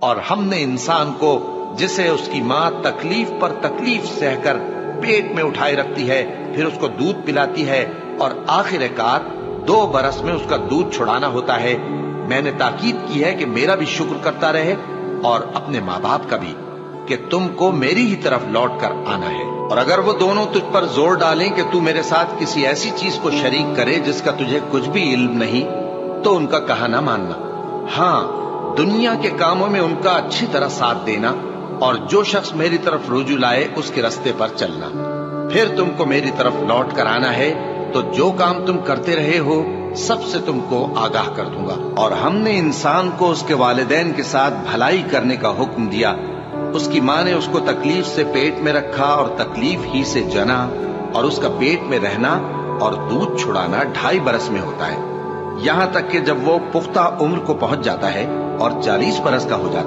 اور ہم نے انسان کو جسے اس کی ماں تکلیف پر تکلیف سہ کر پیٹ میں اٹھائے رکھتی ہے، پھر اس کو دودھ پلاتی ہے اور آخر کار 2 برس میں اس کا دودھ چھڑانا ہوتا ہے، میں نے تاکید کی ہے کہ میرا بھی شکر کرتا رہے اور اپنے ماں باپ کا بھی، کہ تم کو میری ہی طرف لوٹ کر آنا ہے۔ اور اگر وہ دونوں تجھ پر زور ڈالیں کہ تو میرے ساتھ کسی ایسی چیز کو شریک کرے جس کا تجھے کچھ بھی علم نہیں، تو ان کا کہا نہ ماننا، ہاں دنیا کے کاموں میں ان کا اچھی طرح ساتھ دینا، اور جو شخص میری طرف رجوع لائے اس کے راستے پر چلنا، پھر تم کو میری طرف لوٹ کر آنا ہے، تو جو کام تم کرتے رہے ہو سب سے تم کو آگاہ کر دوں گا۔ اور ہم نے انسان کو اس کے والدین کے ساتھ بھلائی کرنے کا حکم دیا، اس کی ماں نے اس کو تکلیف سے پیٹ میں رکھا اور تکلیف ہی سے جنا، اور اس کا پیٹ میں رہنا اور دودھ چھڑانا 2.5 برس میں ہوتا ہے، یہاں تک کہ جب وہ پختہ عمر کو پہنچ جاتا ہے اور 40 برس کا ہو جاتا ہے